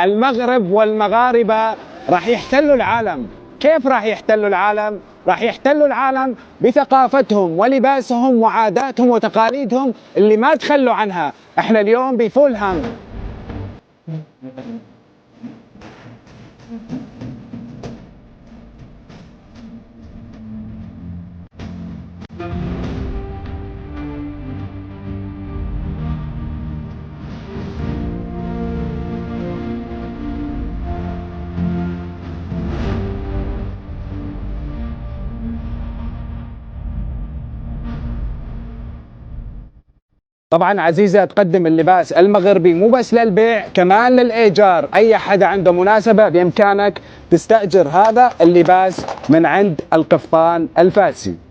المغرب والمغاربة راح يحتلوا العالم. كيف راح يحتلوا العالم؟ راح يحتلوا العالم بثقافتهم ولباسهم وعاداتهم وتقاليدهم اللي ما تخلوا عنها. احنا اليوم بفولهام. طبعا عزيزة تقدم اللباس المغربي مو بس للبيع، كمان للإيجار. أي حدا عنده مناسبة بإمكانك تستأجر هذا اللباس من عند القفطان الفارسي.